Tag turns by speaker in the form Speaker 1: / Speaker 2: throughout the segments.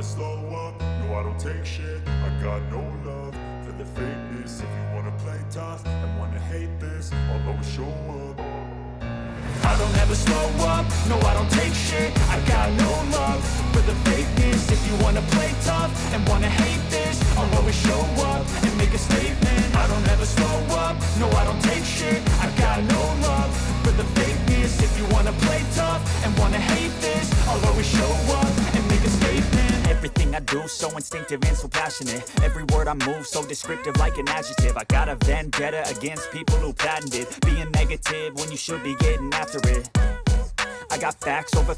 Speaker 1: slow up, no I don't take shit. I got no love for the fakeness. If you wanna play tough and wanna hate this, I'll always show up. I don't ever slow up, no I don't take shit. I got no love for the fakeness. If you wanna play tough and wanna hate this, I'll always show up and make a statement. I don't ever slow up, no I don't take shit. I got no love for the fakeness. If you wanna play tough and wanna hate this, I'll always show up and make a statement. Everything I do so instinctive and so passionate. Every word I move so descriptive like an adjective. I got a vendetta against people who patented being negative when you should be getting after it. I got facts over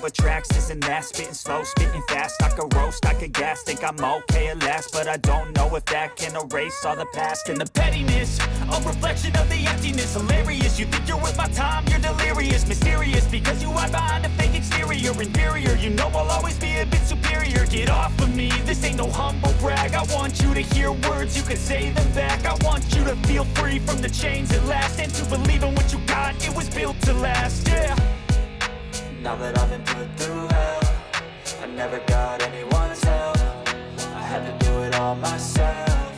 Speaker 1: tracks, this and that. Spitting slow, spitting fast. I could roast, I could gas. Think I'm okay at last, but I don't know if that can erase all the past. And the pettiness, a reflection of the emptiness. Hilarious, you think you're worth my time, you're delirious. Mysterious, because you hide behind a fake exterior. Inferior, you know I'll always be a bit superior. Get off of me, this ain't no humble brag. I want you to hear words, you can say them back. I want you to feel free from the chains at last, and to believe in what you got, it was built to last, yeah. Now that I've been put through hell, I never got anyone's help. I had to do it all myself.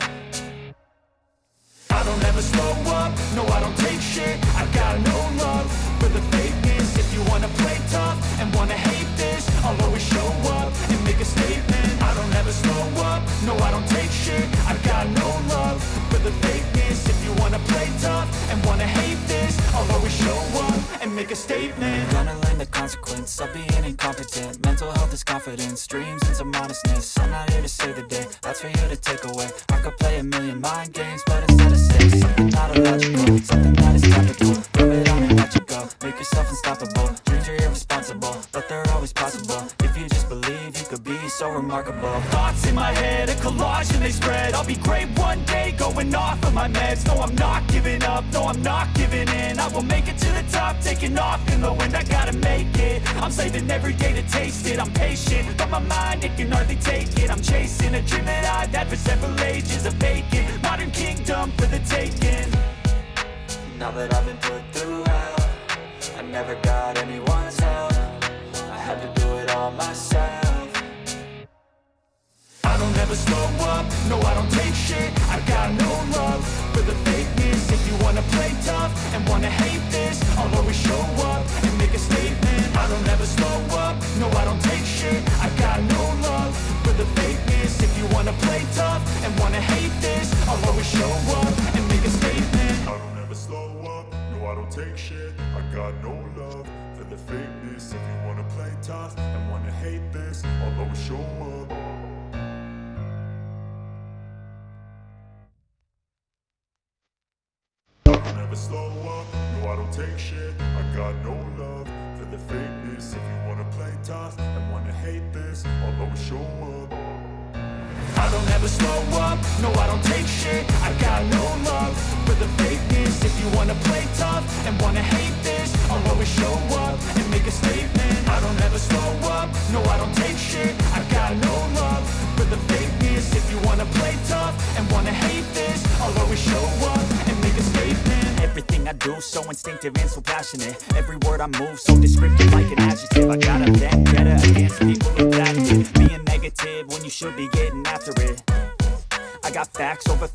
Speaker 1: I don't ever slow up, no I don't take shit. I got no love for the fakeness. If you wanna play tough and wanna hate this, I'll always show up and make a statement. I don't ever slow up, no I don't take shit. I got no love for the fakeness. If you wanna play tough and wanna hate this, I'll always show up and make a statement. Gonna learn the consequence of being incompetent. Mental health is confidence, dreams and some honestness. I'm not here to save the day, that's for you to take away. I could play a million mind games, but instead of say something not illogical, something that is topical. Rub it on and let you go, make yourself unstoppable. Dreams are irresponsible, but they're always possible. If you just believe, you could be so remarkable. Thoughts in my head, a collage and they spread. I'll be great one day, going off of my meds. No, I'm not giving up, no, I'm not giving in. I will make it to the top, taking off in the wind. I gotta make it, I'm saving every day to taste it. I'm patient, but my mind, it can hardly take it. I'm chasing a dream that I've had for several ages. A vacant, modern kingdom for the taking. Now that I've been put through hell, I never got anyone's help. I had to do it all myself. I don't ever slow up, no I don't take shit. I got no love for the fakeness. If you wanna play tough and wanna hate this, I'll always show up and make a statement. I don't ever slow up, no I don't take shit. I got no love for the fakeness. If you wanna play tough and wanna hate this, I'll always show up and make a statement. I don't ever slow up, no I don't take shit. I got no love for the fakeness. If you wanna play tough and wanna hate this, I'll always show up. Never slow up, no I don't take shit. I got no love for the fakeness. If you wanna play tough and wanna hate this, I'll always show up. I don't ever slow up, no I don't take shit. I got no love for the fakeness. If you wanna play tough and wanna hate this, I'll always show up and make a statement. I don't ever slow up, no I don't take shit. I got no love for the fakeness. If you wanna play tough and wanna hate this, I'll always show up and make a statement. Everything I do so instinctive and so passionate. Every word I move so descriptive like an adjective. I got a vendetta against people who patented being negative when you should be getting after it. I got facts over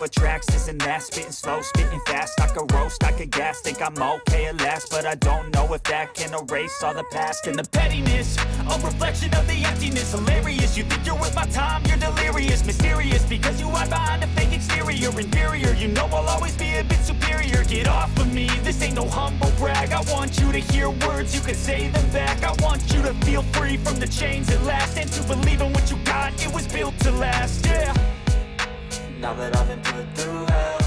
Speaker 1: tracks, this and that. Spitting slow, spitting fast. I could roast, I could gas. Think I'm okay at last, but I don't know if that can erase all the past. And the pettiness, a reflection of the emptiness. Hilarious, you think you're worth my time, you're delirious. Mysterious, because you hide behind a fake exterior. Inferior, you know I'll always be a bit superior. Get off of me, this ain't no humble brag. I want you to hear words, you can say them back. I want you to feel free from the chains at last, and to believe in what you got, it was built to last, yeah. Now that I've been put through hell,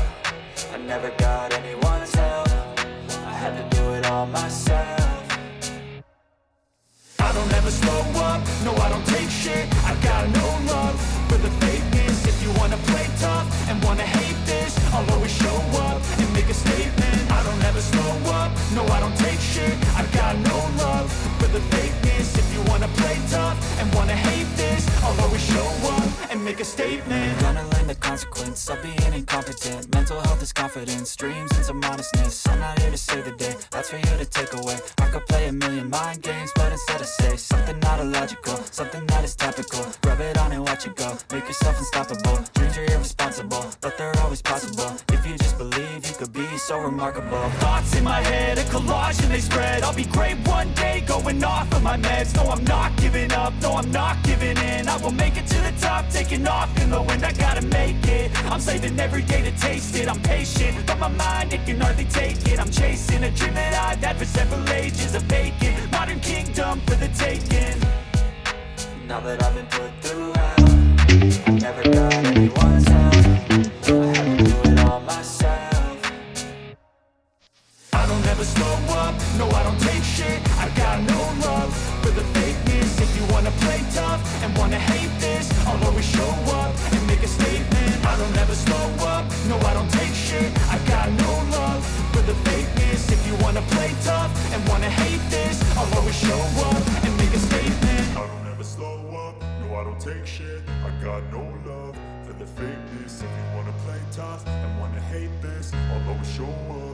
Speaker 1: I never got anyone's help. I had to do it all myself. I don't ever slow up, no I don't take shit. I got no love for the fakeness. If you wanna play tough and wanna hate this, I'll always show up and make a statement. I don't ever slow up, no I don't take shit. I got no love for the fakeness. If you wanna play tough and wanna hate this, I'll always show up and make a statement.
Speaker 2: Gonna learn the consequence of being incompetent. Mental health is confidence, dreams and some honestness. I'm not here to save the day, that's for you to take away. I could play a million mind games, but instead I say something not illogical, something that is topical. Rub it on and watch it go, make yourself unstoppable. Dreams are irresponsible, but they're always possible. If you just believe, you could be so remarkable.
Speaker 1: Thoughts in my head, a collage and they spread. I'll be great one day, going off of my meds. No, I'm not giving up, no, I'm not giving in. I will make it to the top, taking off in the wind. I gotta make it, I'm saving every day to taste it. I'm patient, but my mind, it can hardly take it. I'm chasing a dream that I've had for several ages. A vacant, modern kingdom for the taking.
Speaker 2: Now that I've been put through hell, I never got anyone's help, I had to do it all myself.
Speaker 1: I don't ever slow up, no I don't take shit. I got no love for the fakeness. If you wanna play tough and wanna hate this, I'll always show up and make a statement. I don't ever slow up, no I don't take shit. I got no love for the fakeness. If you wanna play tough and wanna hate this, I'll always show up and make a statement. I don't ever slow up, no I don't take shit. I got no love for the fakeness. If you wanna play tough and wanna hate this, I'll always show up